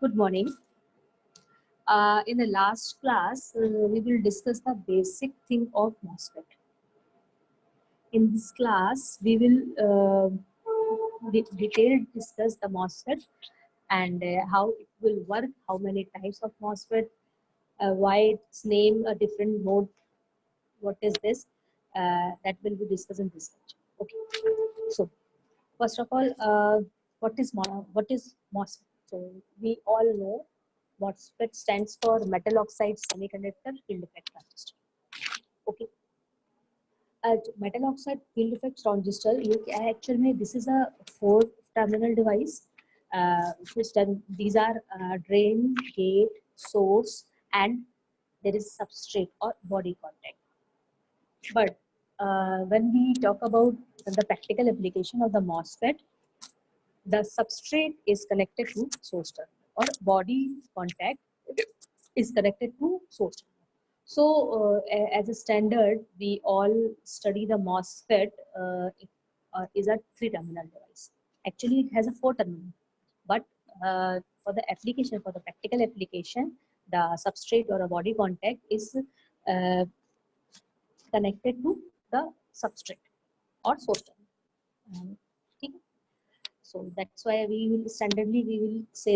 Good morning. In the last class, we will discuss the basic thing of MOSFET. In this class, we will detailed discuss the MOSFET and how it will work, how many types of MOSFET, why its name a different mode, what is this, that will be discussed in this lecture. Okay. So first of all, what is MOSFET? So we all know MOSFET stands for metal oxide semiconductor field effect transistor. Okay. Metal oxide field effect transistor, actually this is a 4-terminal device. These are drain, gate, source, and there is substrate or body contact. But when we talk about the practical application of the MOSFET, the substrate is connected to source terminal or body contact is connected to source terminal. So as a standard, we all study the MOSFET is a 3-terminal device. Actually, it has a 4-terminal, but for the application, for the practical application, the substrate or a body contact is connected to the substrate or source terminal. So that's why we will say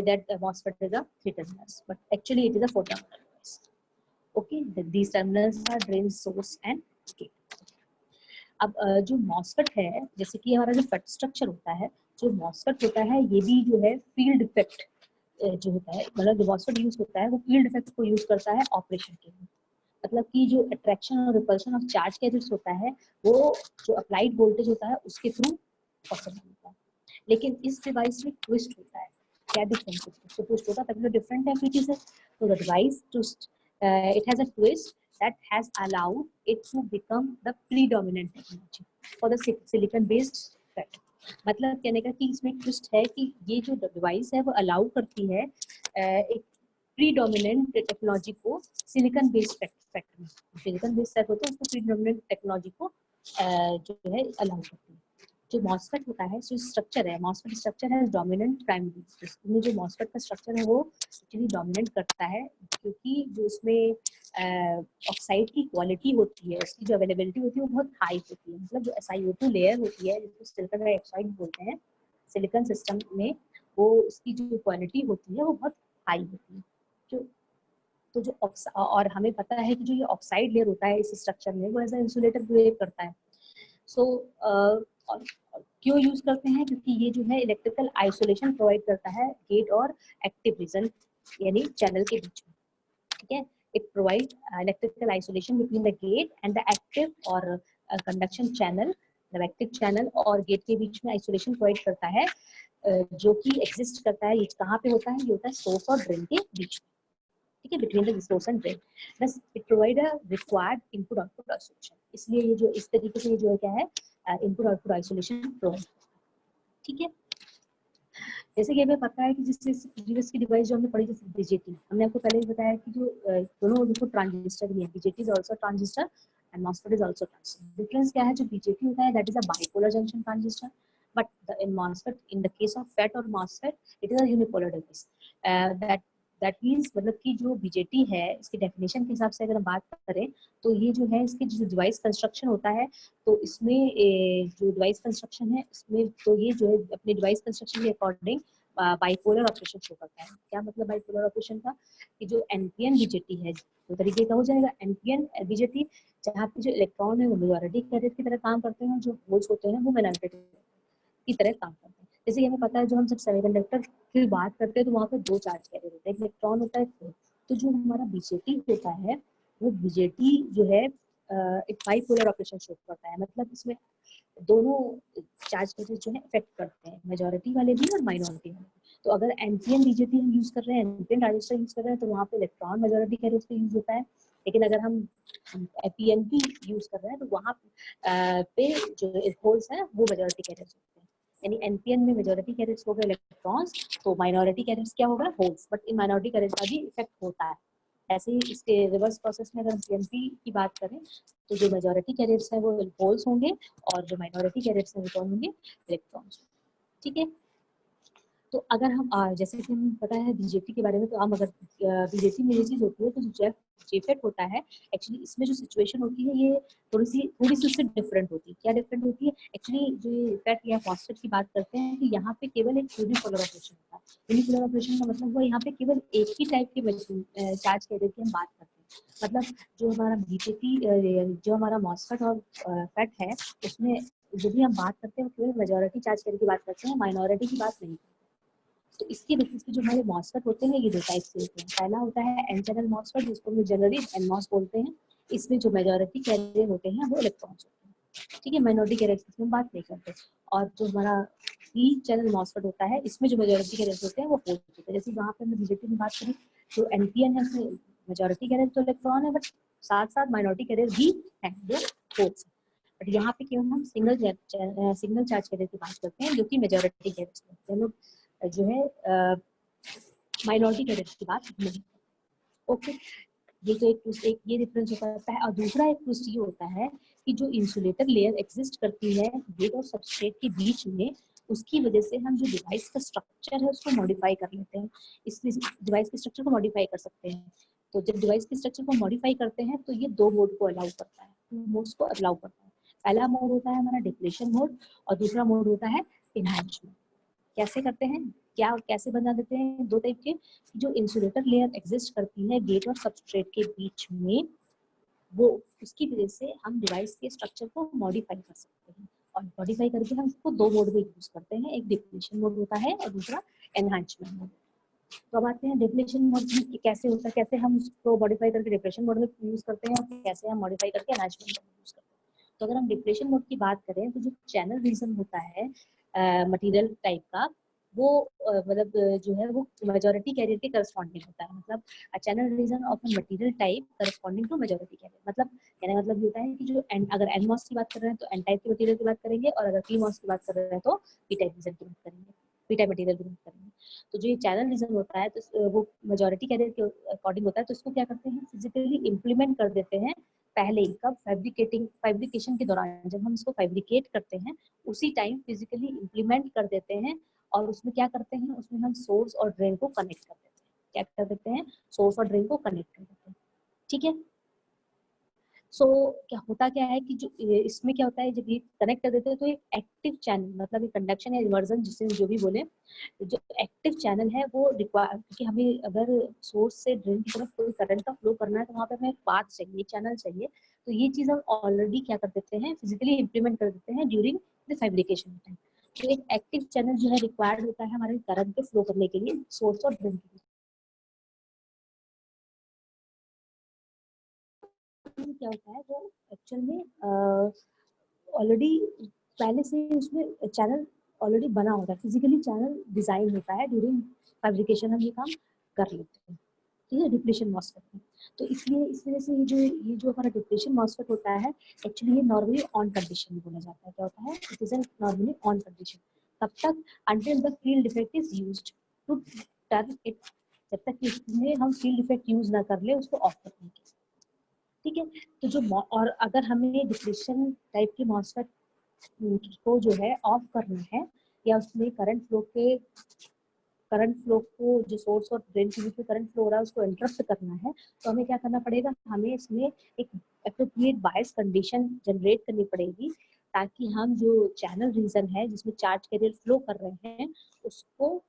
that the MOSFET is a 3-terminal, but actually it is a 4-terminal device. Okay, these terminals are drain, source and gate. अब जो MOSFET है, जैसे कि हमारा जो FET structure होता है, जो MOSFET होता है, ये भी जो है फील्ड इफेक्ट जो होता है, मतलब जो MOSFET यूज होता है वो फील्ड इफेक्ट को यूज करता है ऑपरेशन के लिए. मतलब कि जो अट्रैक्शन और रिपल्शन ऑफ चार्ज कैरियर्स होता है वो जो अप्लाइड वोल्टेज होता है उसके थ्रू पॉसिबल होता है. लेकिन इस डिवाइस में ट्विस्ट होता है. क्या डिफरेंस है? तो ट्विस्ट होता है, तभी तो डिफरेंट एक्टिविटीज है. तो the device twist it has a twist that has allowed it to become the predominant technology for the silicon based FET. मतलब कहने का कि इसमें ट्विस्ट है कि ये जो डिवाइस है वो अलाउ करती है एक प्रीडोमिनेंट टेक्नोलॉजी को सिलिकॉन बेस्ड FET में. सिलिकॉन बेस्ड FET होता है उसको प्रीडोमिनेंट टेक्नोलॉजी को जो है अलाउ करती है. जो MOSFET होता है, जो स्ट्रक्चर है, MOSFET स्ट्रक्चर है डोमिनेंट प्राइमरी. इसमें जो MOSFET का स्ट्रक्चर है वो एक्चुअली डोमिनेंट करता है, क्योंकि जो उसमें ऑक्साइड की क्वालिटी होती है, उसकी जो अवेलेबिलिटी होती है वो बहुत हाई होती है. मतलब जो SiO2 लेयर होती है, जिसको सिलिकॉन डाइऑक्साइड बोलते हैं, सिलिकॉन सिस्टम में वो उसकी जो क्वालिटी होती है वो बहुत हाई होती है. जो और हमें पता है कि जो ये ऑक्साइड लेयर होता है इस स्ट्रक्चर में वो एज ए इंसुलेटर बिहेव करता है. सो क्यों यूज करते हैं? क्योंकि ये जो है इलेक्ट्रिकल आइसोलेशन प्रोवाइड करता है गेट और एक्टिव रीजन यानी चैनल के बीच में. ठीक है, it provide electrical isolation between the gate and the active or conduction channel. The active channel और गेट के बीच में आइसोलेशन प्रोवाइड करता है, जो कि एग्जिस्ट करता है. ये कहाँ पे होता है? ये होता है सोर्स और ड्रेन के बीच में. ठीक है, between the source and drain. बस it provide a required input output isolation. इसलिए ये जो इस तरीके से जो है क्या है, इनपुट आउटपुट आइसोलेशन प्रोवाइड. ठीक है, जैसे कि हमें पता है कि जिससे प्रीवियस की डिवाइस जो हमने पढ़ी, जैसे बीजेटी, हमने आपको पहले ही बताया कि जो दोनों देखो ट्रांजिस्टर भी है. BJT is also transistor and MOSFET is also transistor. Difference क्या है? जो बीजेटी होता है that is a bipolar junction transistor, but in MOSFET, in the case of FET or MOSFET, it is a unipolar device. That means मतलब कि जो BJT है, इसकी डेफिनेशन के हिसाब से अगर हम बात करें तो ये जो है इसकी जो डिवाइस कंस्ट्रक्शन होता है, तो इसमें जो डिवाइस कंस्ट्रक्शन है इसमें तो ये जो है अपने डिवाइस कंस्ट्रक्शन के अकॉर्डिंग बाइपोलर ऑपरेशन शो करता है. क्या मतलब बाइपोलर ऑपरेशन का? कि जो एनपीएन बीजेटी है दो तरीके का हो जाएगा. एनपीएन बीजेटी जहाँ पे जो इलेक्ट्रॉन है वो मेजॉरिटी कैरियर की तरह काम करते हैं, जो होल्स होते हैं वो माइनॉरिटी की तरह काम करते हैं. जैसे कि हमें पता है, जो हम सब सेमीकंडक्टर की बात करते हैं तो वहाँ पे 2 चार्ज कैरियर होते हैं, इलेक्ट्रॉन होता है. तो जो हमारा बीजेटी होता है वो बीजेटी जो है एक बाइपोलर ऑपरेशन शो करता है. मतलब इसमें दोनों चार्ज कैरियर जो है इफेक्ट करते हैं, मेजॉरिटी वाले भी और माइनॉरिटी वाले. तो अगर एनपीएन बीजेटी हम यूज कर रहे हैं, एनपीएन ट्रांजिस्टर यूज कर रहे हैं, तो वहाँ पे इलेक्ट्रॉन मेजॉरिटी कैरियर पे यूज होता है. लेकिन अगर हम पीएनपी यूज कर रहे हैं तो वहाँ पे जो होल्स है वो मेजॉरिटी कैरियर्स होते हैं. यानी एनपीएन में मेजॉरिटी कैरियर्स हो गए इलेक्ट्रॉन्स, तो माइनॉरिटी कैरियर्स क्या होगा? Holes. But in minority carriers का भी इफेक्ट होता है. ऐसे ही इसके रिवर्स प्रोसेस में अगर हम पीएनपी की बात करें तो जो मेजॉरिटी कैरियर्स है वो होल्स होंगे और जो माइनॉरिटी कैरियर्स है वो कौन होंगे? इलेक्ट्रॉन्स. ठीक है, तो अगर हम जैसे कि हमें पता है बीजेटी के बारे में, तो हम अगर बीजेटी में ये चीज होती है तो जो जेफेट होता है, एक्चुअली इसमें जो सिचुएशन होती है ये थोड़ी सी उससे डिफरेंट होती है। क्या डिफरेंट होती है? एक्चुअली जो ये फेट या फॉस्फेट की बात करते हैं तो यहाँ पे केवल एक यूनिपोलर ऑपरेशन होता है। यूनिपोलर ऑपरेशन का मतलब हुआ यहाँ पे केवल एक ही टाइप के चार्ज कैरियर की हम बात करते हैं। मतलब जो हमारा बीजेटी, जो हमारा मॉस्फेट और फेट है, उसमें जो भी हम बात करते हैं वो केवल मेजॉरिटी चार्ज कैरियर की बात करते हैं, माइनॉरिटी की बात नहीं करते। तो इसकी बेसिस पे जो हमारे मॉस्फेट होते हैं ये दो टाइप से होते हैं। पहला होता है एन चैनल मॉस्फेट, जिसको हम जनरली एनमॉस बोलते हैं। इसमें जो मेजॉरिटी कैरियर होते हैं वो इलेक्ट्रॉन्स होते हैं, ठीक है। माइनॉरिटी कैरियर की हम बात नहीं करते। और जो हमारा पी चैनल मॉस्फेट होता है, इसमें जो मेजॉरिटी कैरियर होते हैं वो होल्स होते हैं। जैसे वहाँ पे हमने बीजेटी की बात करी, जो एनपीएन है उसमें मेजॉरिटी कैरियर तो इलेक्ट्रॉन है, बट साथ साथ माइनॉरिटी कैरियर भी है जो होल्स। बट यहाँ पे केवल हम सिंगल चार्ज कैरियर की बात करते हैं, जो कि मेजॉरिटी कैरियर हम लोग जो है माइनॉरिटी कैरियर की बात नहीं। ओके, ये तो एक ये डिफरेंस होता है। और दूसरा एक ट्विस्ट ये होता है कि जो इंसुलेटर लेयर एग्जिस्ट करती है गेट और सबस्ट्रेट के बीच में, उसकी वजह से हम जो डिवाइस का स्ट्रक्चर है उसको मॉडिफाई कर लेते हैं। इसलिए डिवाइस के स्ट्रक्चर को मॉडिफाई कर सकते हैं। तो जब डिवाइस के स्ट्रक्चर को मॉडिफाई करते हैं तो ये दो मोड को अलाउ करता है, मोड्स को अलाउ करता है। पहला मोड होता है हमारा डिप्लेशन मोड और दूसरा मोड होता है एनहांसमेंट। कैसे करते हैं, क्या कैसे बना देते हैं? दो टाइप के, जो इंसुलेटर लेयर एग्जिस्ट करती है गेट और सबस्ट्रेट के बीच में, वो उसकी वजह से हम डिवाइस के स्ट्रक्चर को मॉडिफाई कर सकते हैं। और मॉडिफाई करके हम इसको दो मोड में यूज करते हैं, एक डिप्लेशन मोड होता है और दूसरा एनहांसमेंट मोड। तो अब आते हैं डिप्लेशन मोड में कैसे होता है, कैसे हम उसको मॉडिफाई करके डिप्लेशन मोड में यूज करते हैं और कैसे हम मॉडिफाई करके एनहांसमेंट मोड में यूज करते हैं। तो अगर हम डिप्लेशन मोड की बात करें तो जो चैनल रीजन होता है मटेरियल टाइप का, वो मतलब जो है वो मेजॉरिटी कैरियर के करस्पॉन्डिंग होता है। मतलब channel region of material type corresponding to majority carrier. मतलब कहने का मतलब ये होता है कि जो अगर एन मॉस की बात कर रहे हैं तो एन टाइप के मटेरियल की बात करेंगे, और अगर पी मॉस की बात कर रहे हैं तो पी टाइप रीजन की बात करेंगे, पी टाइप मटेरियल की बात करेंगे। तो जो ये चैनल रीजन होता है तो वो मेजॉरिटी कैरियर के अकॉर्डिंग होता है। तो इसको क्या करते हैं, फिजिकली इम्प्लीमेंट कर देते हैं पहले ही। कब? फैब्रिकेशन के दौरान, जब हम इसको फैब्रिकेट करते हैं उसी टाइम फिजिकली इम्प्लीमेंट कर देते हैं। और उसमें क्या करते हैं, उसमें हम सोर्स और ड्रेन को कनेक्ट कर देते हैं। क्या कर देते हैं? सोर्स और ड्रेन को कनेक्ट कर देते हैं, ठीक है। सो क्या होता क्या है कि जो इसमें क्या होता है, जब ये कनेक्ट कर देते हैं तो एक एक्टिव चैनल, मतलब कंडक्शन या इन्वर्जन जिसे जो भी बोले, जो एक्टिव चैनल है वो रिक्वायर, क्योंकि हमें अगर सोर्स से ड्रेन की तरफ कोई करंट का फ्लो करना है तो वहाँ पे हमें एक पाथ चाहिए, चैनल चाहिए। तो ये चीज हम ऑलरेडी क्या कर देते हैं, फिजिकली इम्प्लीमेंट कर देते हैं ड्यूरिंग द फैब्रिकेशन टाइम। तो एक एक्टिव चैनल जो है रिक्वायर्ड होता है हमारे करंट के फ्लो करने के लिए सोर्स और ड्रेन के बीच। क्या होता है वो एक्चुअल में ऑलरेडी पहले से उसमें चैनल ऑलरेडी बना होता है, फिजिकली चैनल डिजाइन होता है। ड्यूरिंग फैब्रिकेशन हम ये काम कर लेते हैं, ठीक है, डिप्लेशन मॉसफेट में। तो इसलिए इस वजह से ये जो हमारा डिप्लेशन मॉसफेट होता है, एक्चुअली ये नॉर्मली ऑन कंडीशन में बोला जाता है। क्या होता है? It is normally on condition. कब तक? Until the field effect is used to turn it. जब तक कि इसमें हम फील्ड इफेक्ट यूज ना कर ले उसको ऑफ करने के, ठीक है। तो जो और अगर हमें डिप्लेशन टाइप की मॉसफेट को जो है ऑफ करना है, या उसमें करंट फ्लो को, जो सोर्स और ड्रेन के बीच में करंट फ्लो हो रहा है उसको इंटरप्ट करना है, तो हमें क्या करना पड़ेगा, हमें इसमें एक एप्रोप्रिएट बायस कंडीशन जनरेट करनी पड़ेगी, ताकि हम जो चैनल रीजन है जिसमें चार्ज कैरियर फ्लो कर रहे हैं उसको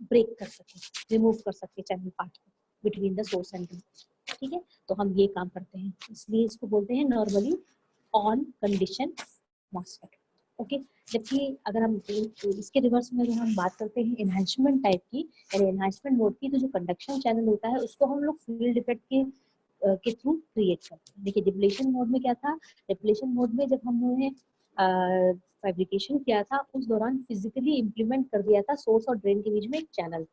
ब्रेक कर सके, रिमूव कर सके चैनल पार्ट को between the source and drain, ठीक है। तो हम ये काम करते हैं, इसलिए इसको बोलते हैं normally on condition MOSFET, okay. जबकि अगर हम इसके रिवर्स में अगर हम बात करते हैं एनहांसमेंट टाइप की, यानी एनहांसमेंट मोड की, तो जो कंडक्शन चैनल होता है उसको हम लोग फील्ड इफेक्ट के थ्रू क्रिएट करते हैं। देखिए डिप्लेशन मोड में क्या था, डिप्लेशन मोड में जब हमने फैब्रिकेशन किया था उस दौरान फिजिकली इम्प्लीमेंट कर दिया था सोर्स और ड्रेन के बीच में एक चैनल,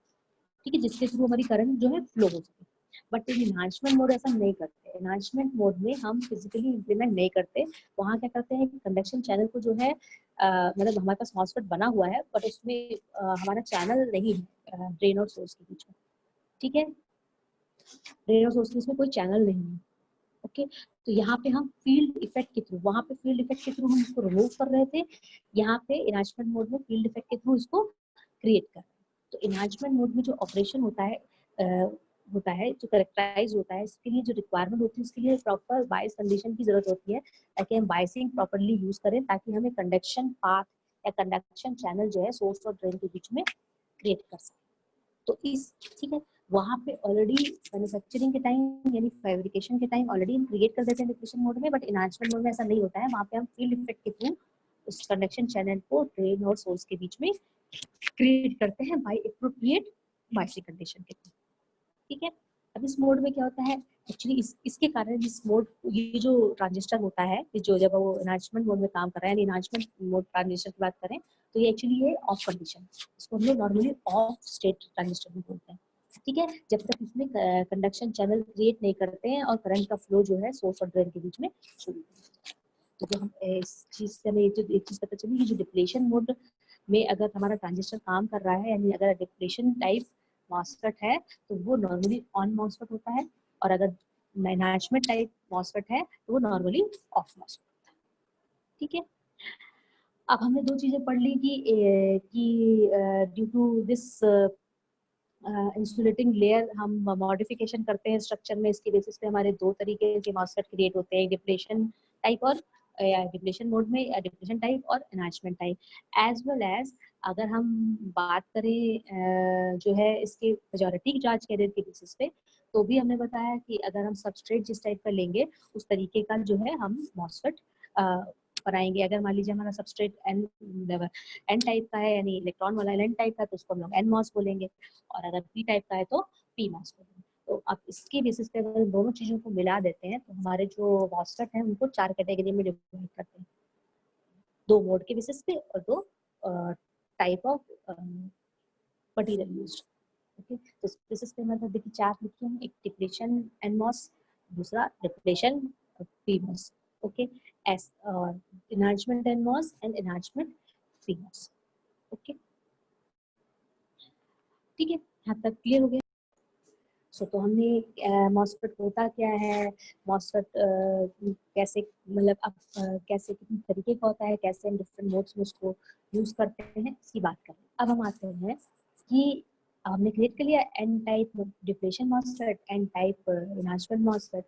ठीक है, जिसके थ्रू हमारी करंट जो है फ्लो हो सके। बट एनहांसमेंट मोड ऐसा नहीं करते। एनहांसमेंट मोड में हम फिजिकली इम्प्लीमेंट नहीं करते। वहाँ क्या करते हैं, कंडक्शन चैनल को जो है मतलब हमारे पास मॉसफेट बना हुआ है बट उसमें हमारा चैनल नहीं है ड्रेन और सोर्स के बीच में, ठीक है। ड्रेन और सोर्स के बीच में कोई चैनल नहीं है, ओके। तो यहाँ पे हम फील्ड इफेक्ट के थ्रू, वहाँ पे फील्ड इफेक्ट के थ्रू हम इसको रिमूव कर रहे थे, यहाँ पे एनहांसमेंट मोड में फील्ड इफेक्ट के थ्रू इसको क्रिएट कर रहे हैं, तो इनहांसमेंट मोड में जो ऑपरेशन होता है जो करेक्टराइज होता है, इसके लिए जो रिक्वायरमेंट होती है उसके लिए प्रॉपर बायस कंडीशन की जरूरत होती है, ताकि हम बायसिंग प्रॉपर्ली यूज करें, ताकि हमें कंडक्शन पाथ या कंडक्शन चैनल जो है सोर्स और ड्रेन के बीच में क्रिएट कर सके। तो इस ठीक है, वहाँ पे ऑलरेडी मैन्युफैक्चरिंग के टाइम यानी फैब्रिकेशन के टाइम ऑलरेडी हम क्रिएट कर देते हैं डिप्लीशन मोड में, बट इनहांसमेंट मोड में ऐसा नहीं होता है। वहाँ पे हम फील्ड इफेक्ट के थ्रू उस कंडक्शन चैनल को ड्रेन और सोर्स के बीच में क्रिएट करते हैं बाय एप्रोप्रिएट बायसिंग कंडीशन के थ्रू। ठीक है, अब इस मोड में क्या होता है एक्चुअली, इसके कारण इस मोड, ये जो ट्रांजिस्टर होता है, जो जब वो एनहांसमेंट मोड में काम कर रहा है, एनहांसमेंट मोड ट्रांजिस्टर की बात करें तो ये एक्चुअली है ऑफ कंडीशन, इसको हम लोग नॉर्मली ऑफ स्टेट ट्रांजिस्टर भी बोलते हैं। ठीक है, जब तक इसमें कंडक्शन चैनल क्रिएट नहीं करते हैं और करंट का फ्लो जो है सोर्स और ड्रेन के बीच में शुरू होता है। तो जो हम इस चीज से हमें एक चीज पता चली कि जो डिप्लेशन मोड में अगर हमारा ट्रांजिस्टर काम कर रहा है, यानी अगर डिप्लेशन टाइप मॉसफेट है तो वो नॉर्मली ऑन मॉसफेट होता है, और अगर एनहांसमेंट टाइप मॉसफेट है तो वो नॉर्मली ऑफ मॉसफेट होता है। ठीक है, अब हमने दो चीजें पढ़ ली कि due to this insulating layer हम मॉडिफिकेशन करते हैं स्ट्रक्चर में, इसके बेसिस पे हमारे दो तरीके के मॉसफेट क्रिएट होते हैं, डिप्लेशन टाइप और या डिप्लेशन मोड में, या डिप्लेशन टाइप और enhancement type, as well as अगर हम बात करें जो है इसके मेजॉरिटी चार्ज कैरियर के बेसिस पे, तो भी हमने बताया कि अगर हम सबस्ट्रेट जिस टाइप का लेंगे उस तरीके का जो है हम मॉसफेट बनाएंगे। अगर मान लीजिए हमारा सबस्ट्रेट एन टाइप का है, यानी इलेक्ट्रॉन वाला एन टाइप का, तो उसको हम लोग एन मॉस बोलेंगे, और अगर पी टाइप का है तो पी मॉस बोलेंगे। तो अब इसके बेसिस पे अगर दोनों चीजों को मिला देते हैं तो हमारे जो मॉसफेट हैं उनको चार कैटेगरी में डिवाइड करते हैं, दो मोड के बेसिस पे और दो type of material used. Okay, तो इस बेसिस पे मतलब देखिए चार लिखे हैं, एक डिप्लेशन एन मॉस, दूसरा डिप्लेशन पी मॉस, ओके, एस और enhancement N MOS and enhancement P MOS. Okay, ठीक है, यहाँ तक क्लियर हो गया। सो तो हमने मॉसफेट होता क्या है, मॉसफेट कैसे मतलब अब कैसे कितने तरीके का होता है, कैसे हम डिफरेंट मोड्स में उसको यूज करते हैं, इसकी बात करें। अब हम आते हैं कि हमने क्रिएट कर लिया N type depletion MOSFET, N type enhancement MOSFET,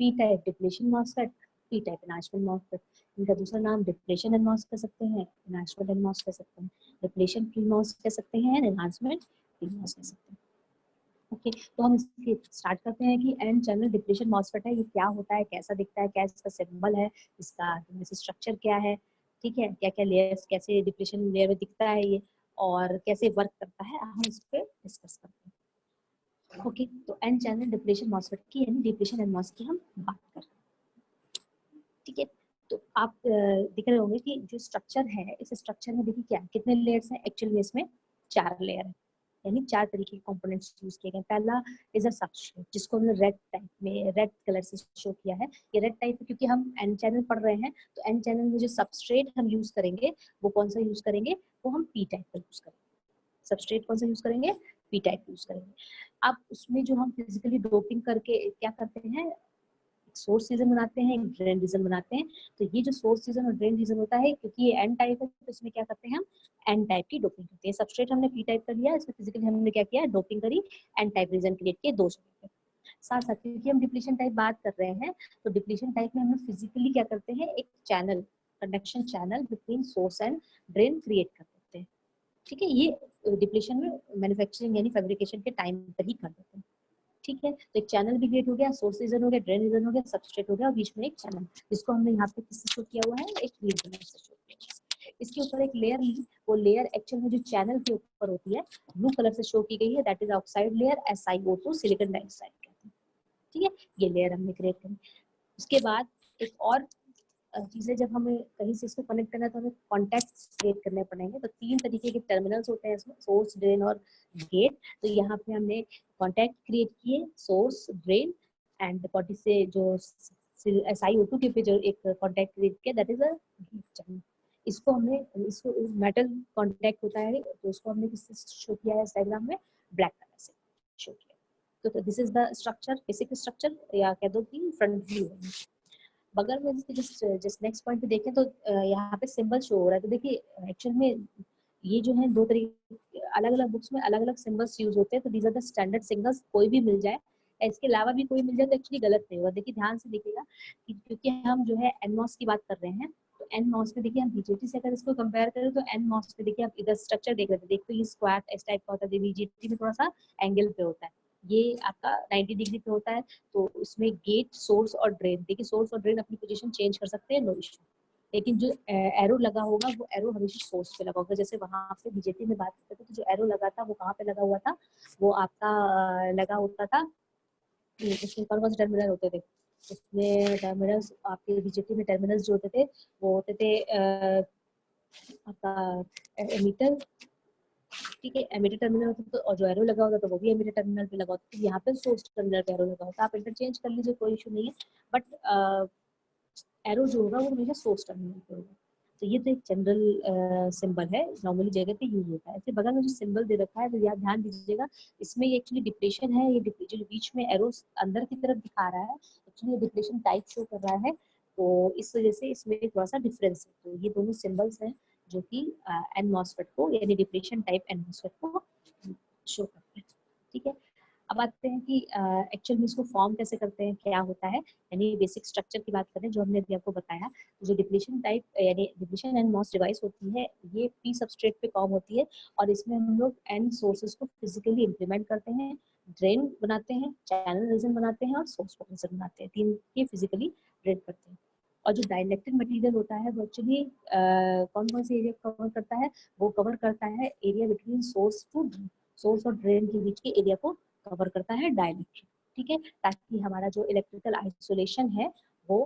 P type depletion MOSFET, P type enhancement MOSFET. इनका दूसरा नाम डिप्लेशन एन मॉस कह सकते हैं, एनहांसमेंट एन मॉस कह सकते हैं, डिप्लेशन प्री मॉस कह सकते हैं, एनहांसमेंट पी मॉस कह सकते हैं। ओके, तो हम इसके स्टार्ट करते हैं कि एन चैनल डिप्लेशन मॉसफेट है, ये क्या होता है, कैसा दिखता है, क्या इसका सिंबल है, इसका स्ट्रक्चर क्या है, ठीक है, क्या क्या लेयर्स, कैसे डिप्लेशन लेयर में दिखता है ये, और कैसे वर्क करता है, हम इस पे डिस्कस करते हैं। ओके, तो एन चैनल डिप्लेशन मॉसफेट की यानी डिप्लेशन एन मॉस की हम बात कर रहे हैं। ठीक है, तो आप देख रहे होंगे कि जो स्ट्रक्चर है, इस स्ट्रक्चर में देखिए क्या कितने लेयर्स हैं, एक्चुअल में इसमें 4 लेयर है, यानी 4 तरीके के कंपोनेंट्स यूज किए गए। पहला इज अ सबस्ट्रेट, जिसको हमने रेड टाइप में रेड कलर से शो किया है। ये रेड टाइप क्योंकि हम एन चैनल पढ़ रहे हैं, तो एन चैनल में जो सबस्ट्रेट हम यूज करेंगे वो कौन सा यूज करेंगे, वो हम पी टाइप का यूज करेंगे। सबस्ट्रेट कौन सा यूज करेंगे, पी टाइप यूज करेंगे। अब उसमें जो हम फिजिकली डोपिंग करके क्या करते हैं, सोर्स रीजन बनाते हैं, एक ड्रेन रीजन बनाते हैं। तो ये जो सोर्स रीजन और ड्रेन रीजन होता है, क्योंकि ये एन टाइप है तो इसमें क्या करते हैं हम एन टाइप की डोपिंग करते हैं। सबस्ट्रेट हमने पी टाइप कर लिया, इसमें फिजिकली हमने क्या किया, डोपिंग करी, एन टाइप रीजन क्रिएट किए दो जगह पे। साथ साथ क्योंकि हम डिप्लीशन टाइप बात कर रहे हैं, तो डिप्लीशन टाइप में हम फिजिकली क्या करते हैं, एक channel, conduction channel between source and drain create कर देते हैं। ठीक है, ये डिप्लीशन में मैन्युफैक्चरिंग यानी फैब्रिकेशन के टाइम पर ही कर देते हैं। ठीक है, तो एक चैनल भी क्रिएट हो गया, सोर्स रीजन हो गया, ड्रेन रीजन हो गया, सबस्ट्रेट हो गया, और बीच में एक चैनल, जिसको हमने यहाँ पे किससे शो किया हुआ है, एक ग्रीन कलर से शो किया है। इसके ऊपर एक लेयर ली, वो लेयर एक्चुअल में जो चैनल के ऊपर होती है ब्लू कलर से शो की गई है, that is oxide layer, SiO2 silicon dioxide कहते हैं। ठीक है, ये लेयर हमने क्रिएट करी। उसके बाद एक और चीजें, जब हमें कहीं से इसको कनेक्ट करना है तो हमें कॉन्टैक्ट्स क्रिएट करने पड़ेंगे। तो 3 तरीके के टर्मिनल्स होते हैं इसमें, सोर्स, ड्रेन और गेट। तो यहाँ पे हमने कॉन्टैक्ट क्रिएट किए, सोर्स, ड्रेन एंड बॉडी से जो SiO2 के पे जो एक कॉन्टैक्ट क्रिएट किया, that is a gate channel. इसको हमने, इसको मेटल कॉन्टैक्ट होता है, तो उसको हमने किससे शो किया है इस डायग्राम में, ब्लैक कलर से शो किया। तो this is the structure, basic structure, या कह दो कि फ्रंट व्यू है। बगल में जस्ट नेक्स्ट पॉइंट पे देखें तो यहाँ पे सिंबल शो हो रहा है। तो देखिए एक्चुअल में ये जो है दो तरीके, अलग अलग बुक्स में अलग अलग सिंबल्स यूज होते हैं, तो these are the standard symbols. कोई भी मिल जाए, इसके अलावा भी कोई मिल जाए तो एक्चुअली गलत नहीं होगा। देखिए ध्यान से देखिएगा कि क्योंकि हम जो है एनमॉस की बात कर रहे हैं, तो एनमॉस में देखिए हम बीजेटी से अगर इसको कंपेयर करें तो एनमॉस में देखिए आप इधर स्ट्रक्चर देख रहे थे, देखो ये स्क्वायर इस टाइप का होता है, बीजेटी में थोड़ा सा एंगल पे होता है, ये आपका 90 डिग्री पे होता है। तो इसमें गेट, सोर्स और ड्रेन, देखिए सोर्स और ड्रेन अपनी पोजीशन चेंज कर सकते हैं, नो इशू। लेकिन जो एरो लगा होगा वो एरो हमेशा सोर्स पे लगा होगा। जैसे वहां पे बीजेपी में बात करते थे तो जो एरो लगा था वो कहाँ पे लगा हुआ था, वो आपका लगा होता था, उसमें कौन कौन से टर्मिनल होते थे, उसमें टर्मिनल्स आपके बीजेपी में टर्मिनल्स जो होते थे वो होते थे आपका एमीटर, ठीक है, एमीटर टर्मिनल होता था, और जो एरो लगा होता था वो भी एमीटर टर्मिनल पे लगा होता था। यहाँ पे सोर्स टर्मिनल पे एरो लगा होता है, आप इंटरचेंज कर लीजिए, कोई इशू नहीं है, बट एरो जो होगा वो हमेशा सोर्स टर्मिनल पे होगा। तो ये तो एक जनरल सिंबल है, नॉर्मली जगह पे यूज होता है। ऐसे बगल में जो सिंबल दे रखा है तो यार ध्यान दीजिएगा, इसमें ये एक्चुअली डिप्रेशन है, ये जो बीच में एरो अंदर की तरफ दिखा रहा है, एक्चुअली ये डिप्रेशन टाइप शो कर रहा है, तो इस वजह से इसमें थोड़ा सा डिफरेंस है। तो ये दोनों सिंबल्स हैं जो कि एन मॉसफेट को, यानी डिप्रेशन टाइप एन मॉसफेट को शो करते हैं, ठीक है। अब आते हैं कि एक्चुअल में इसको फॉर्म कैसे करते हैं, क्या होता है, यानी बेसिक स्ट्रक्चर की बात करें जो हमने अभी आपको बताया। जो डिप्लीशन टाइप यानी डिप्लीशन एंड मॉस डिवाइस होती है, ये पी सबस्ट्रेट पे फॉर्म होती है, और इसमें हम लोग एंड सोर्सेज को फिजिकली इम्प्लीमेंट करते हैं, ड्रेन बनाते हैं, चैनल रीजन बनाते हैं और सोर्स पोटेंशियल बनाते हैं, तीन के फिजिकली ड्रेन करते हैं। और जो डाइलेक्ट्रिक मटेरियल होता है वो एक्चुअली कौन कौन से एरिया कवर करता है, वो कवर करता है area between source to source और ड्रेन के बीच के एरिया को कवर करता है डाइलेक्ट्रिक, ठीक है, ताकि हमारा जो इलेक्ट्रिकल आइसोलेशन है वो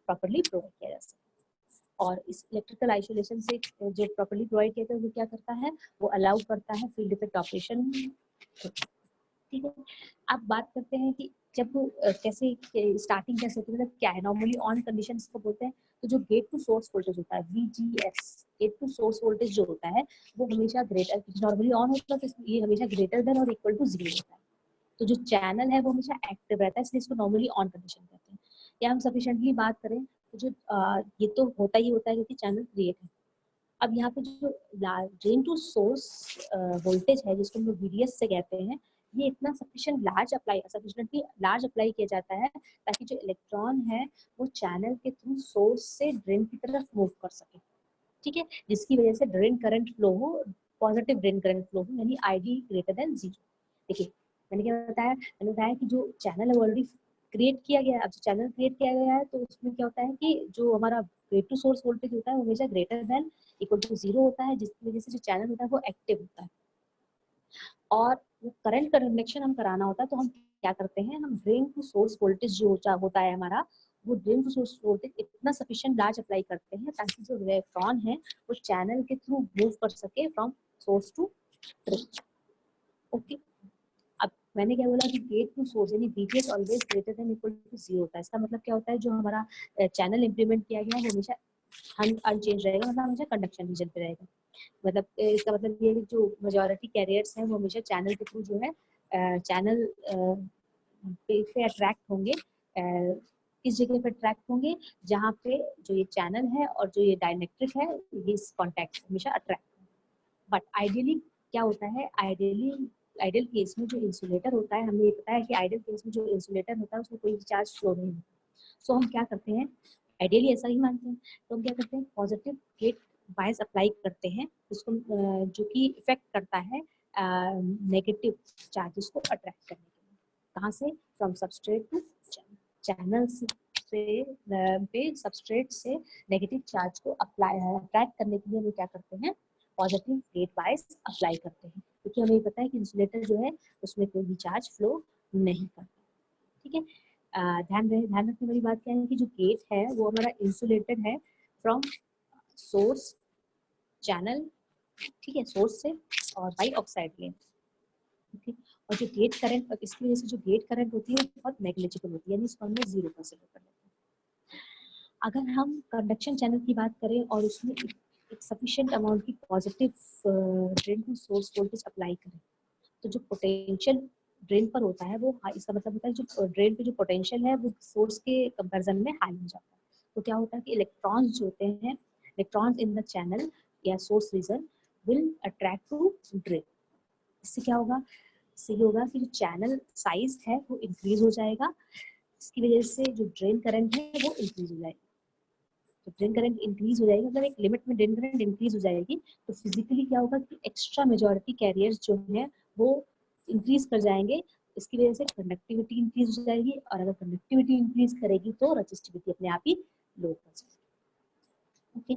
प्रॉपर्ली प्रोवाइड किया जा सके। और इस इलेक्ट्रिकल आइसोलेशन से जो प्रॉपर्ली प्रोवाइड किया जाता है वो क्या करता है, वो अलाउ करता है फील्ड इफेक्ट ऑपरेशन, ठीक है। अब बात करते हैं कि जब कैसे स्टार्टिंग कैसे होती है, मतलब क्या है, नॉर्मली ऑन कंडीशन इसको बोलते हैं। तो जो गेट टू सोर्स वोल्टेज होता है VGS, gate to source voltage जो होता है वो हमेशा ग्रेटर, नॉर्मली ऑन होता है तो ये हमेशा ग्रेटर देन और इक्वल टू 0 होता है। तो जो चैनल है वो हमेशा एक्टिव रहता है, इसलिए इसको नॉर्मली ऑन कंडीशन कहते हैं। या हम सफिशिएंटली बात करें तो जो ये तो होता ही होता है क्योंकि चैनल क्रिएट है। अब यहाँ पे जो ड्रेन टू सोर्स वोल्टेज है जिसको हम लोग VDS से कहते हैं, ये इतना सफिशिएंटली लार्ज अप्लाई किया जाता है ताकि जो इलेक्ट्रॉन है वो चैनल के थ्रू सोर्स से ड्रेन की तरफ मूव कर सके, ठीक है, जिसकी वजह से ड्रेन करंट फ्लो हो, पॉजिटिव ड्रेन करंट फ्लो हो, यानी ID ग्रेटर देन 0। देखिए मैंने क्या बताया, मैंने बताया कि जो चैनल है ऑलरेडी क्रिएट किया गया है। अब जो चैनल क्रिएट किया गया है तो उसमें क्या होता है कि जो हमारा गेट टू सोर्स वोल्टेज होता है वो हमेशा ग्रेटर देन इक्वल टू 0 होता है, जिसकी वजह से जो चैनल होता है वो एक्टिव होता है। और करंट कनेक्शन हम कराना होता है तो हम क्या करते हैं, हम ड्रेन टू सोर्स वोल्टेज जो होता है हमारा, वो ड्रेन टू सोर्स वोल्टेज इतना सफिशिएंट लार्ज अप्लाई करते हैं ताकि जो इलेक्ट्रॉन है वो चैनल के थ्रू मूव कर सके from source to drain, okay. अब मैंने क्या बोला कि गेट टू सोर्स यानी VGS always greater than equal to 0 होता है। इसका मतलब क्या होता है, जो हमारा चैनल इंप्लीमेंट किया गया है वो हमेशा अनचेंज रहेगा, मतलब हमेशा कंडक्शन रीजन पे रहेगा। मतलब इसका मतलब ये है कि जो मेजॉरिटी कैरियर्स हैं वो हमेशा चैनल के थ्रू जो है चैनल पे अट्रैक्ट होंगे, किस जगह पे अट्रैक्ट होंगे, जहाँ पे जो ये चैनल है और जो ये डाइलेक्ट्रिक है ये कॉन्टैक्ट हमेशा अट्रैक्ट। बट आइडियली क्या होता है, आइडियल केस में जो इंसुलेटर होता है, हमें ये पता है कि आइडियल केस में जो इंसुलेटर होता है उसमें कोई चार्ज फ्लो नहीं होता। सो हम क्या करते हैं, आइडियली ऐसा ही मानते हैं, तो हम क्या करते हैं, पॉजिटिव गेट बायस अप्लाई करते हैं उसको, जो कि इफेक्ट करता है नेगेटिव चार्जेस को अट्रैक्ट करने के लिए। कहाँ से, फ्रॉम सबस्ट्रेट टू चैनल से पे सबस्ट्रेट से नेगेटिव चार्ज को अट्रैक्ट करने के लिए हम क्या करते हैं, पॉजिटिव गेट बायस अप्लाई करते हैं, क्योंकि हमें पता है कि इंसुलेटर जो है उसमें कोई भी चार्ज फ्लो नहीं करता, ठीक है। ध्यान रखने वाली बात क्या है कि जो गेट है वो हमारा इंसुलेटेड है फ्रॉम सोर्स चैनल, ठीक है, सोर्स से और बाई ऑक्साइड लेन, ठीक। और जो गेट करंट, इसकी वजह से जो गेट करंट होती है बहुत नेग्लिजिबल होती है, यानी इसको हम 0 कंसीडर कर लेते हैं। अगर हम कंडक्शन चैनल की बात करें और उसमें एक सफिशिएंट अमाउंट की positive drain to source voltage apply करें, तो जो पोटेंशियल ड्रेन पर होता है वो इसका मतलब होता है जो ड्रेन पे जो पोटेंशियल है वो सोर्स के कंपैरिजन में हाई हो जाता है। तो क्या होता है कि इलेक्ट्रॉन्स जो होते हैं, इलेक्ट्रॉन्स इन द चैनल या source region will attract to drain. इससे क्या होगा, इससे ये होगा कि जो चैनल साइज है वो इंक्रीज हो जाएगा, इसकी वजह से जो ड्रेन करंट है वो इंक्रीज हो जाएगा। तो ड्रेन करंट इंक्रीज हो जाएगी, मतलब एक लिमिट में ड्रेन करंट इंक्रीज हो जाएगी, तो फिजिकली क्या होगा कि एक्स्ट्रा मेजॉरिटी कैरियर्स जो है वो इंक्रीज कर जाएंगे, इसकी वजह से कंडक्टिविटी इंक्रीज हो जाएगी, और अगर कंडक्टिविटी इंक्रीज करेगी तो रेजिस्टिविटी अपने आप ही लो हो जाएगी। ओके,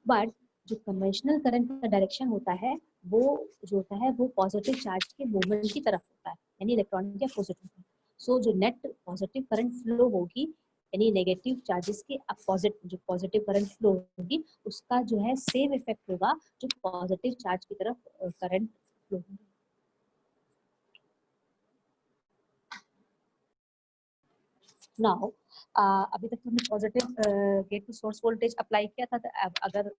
बट जो कन्वेंशनल करंट का डायरेक्शन होता है वो जो होता है वो पॉजिटिव चार्ज के मूवमेंट की तरफ होता है, यानी इलेक्ट्रॉन के पॉजिटिव। सो जो नेट पॉजिटिव करंट फ्लो होगी, यानी नेगेटिव चार्जेस के अपोजिट जो पॉजिटिव करंट फ्लो होगी, उसका जो है सेम इफेक्ट होगा जो पॉजिटिव चार्ज की तरफ करंट फ्लो होगी। नाउ अभी तक हमने positive gate to source voltage apply किया था, तो अगर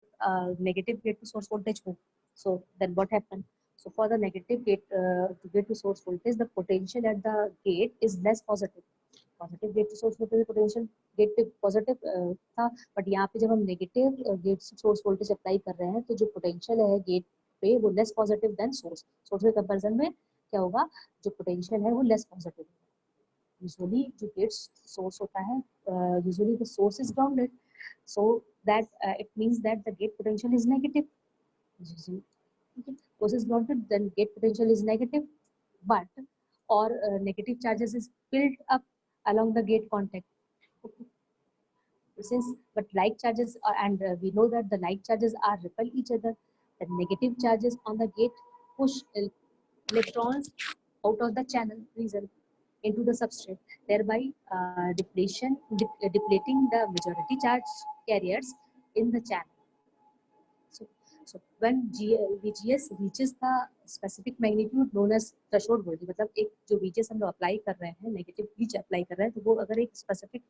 negative gate to source voltage हो, so then what happen? So for the negative gate to get to source voltage, the potential at the gate is less positive. Positive gate to source voltage potential gate पे positive था, but यहाँ पे जब हम negative gate to source voltage apply कर रहे हैं, तो जो potential है gate पे वो less positive than source. Source के comparison में क्या होगा, जो potential है वो less positive होगा। Usually जो gate source होता है, usually the source is grounded, so that it means that the gate potential is negative. Source is grounded, then gate potential is negative, but or negative charges is built up along the gate contact. Okay. Since but like charges are, and we know that the like charges are repel each other, the negative charges on the gate push electrons out of the channel region into the substrate, thereby depleting the majority charge carriers in the channel. So when VGS reaches the specific magnitude known as threshold voltage, मतलब एक जो VGS हम लोग apply कर रहे हैं, negative वीच apply कर रहे हैं, तो वो अगर एक स्पेसिफिक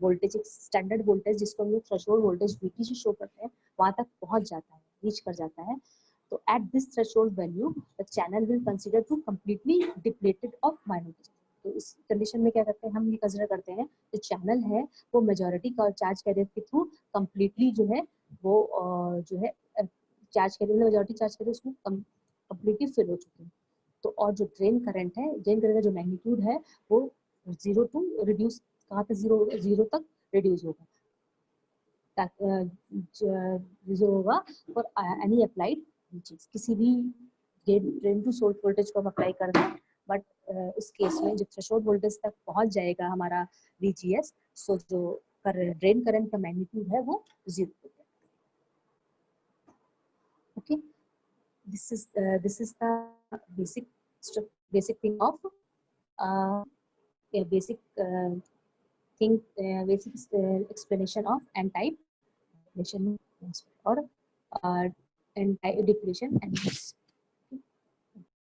वोल्टेज, एक स्टैंडर्ड वोल्टेज जिसको हम लोग थ्रेशोल्ड वोल्टेज VT से शो करते हैं, वहां तक पहुंच जाता है, रीच कर जाता है, तो at this threshold value the channel will consider to completely depleted of minority. तो इस कंडीशन में क्या करते हैं, हम ये कंसीडर करते हैं जो चैनल है वो मेजॉरिटी का चार्ज कैरियर के थ्रू कंप्लीटली जो है वो जो है charge carrier, majority charge career उसमें कंप्लीटली फिल हो चुके हैं। तो और जो ड्रेन करंट है, ड्रेन करंट का जो मैग्नीट्यूड है वो जीरो टू रिड्यूस, कहाँ तक जीरो तक रिड्यूस होगा, जीरो होगा फॉर एनी अप्लाइड वोल्टेज। किसी भी gate drain to source voltage को हम अप्लाई कर दें, बट उस केस में जब थ्रेशोल्ड वोल्टेज तक पहुंच जाएगा हमारा VGS, सो जो ड्रेन करंट का मैग्नीट्यूड है वो जीरो हो जाएगा। Okay, this is the basic thing of a basic thing, basic explanation of n-type depletion or n-type depletion and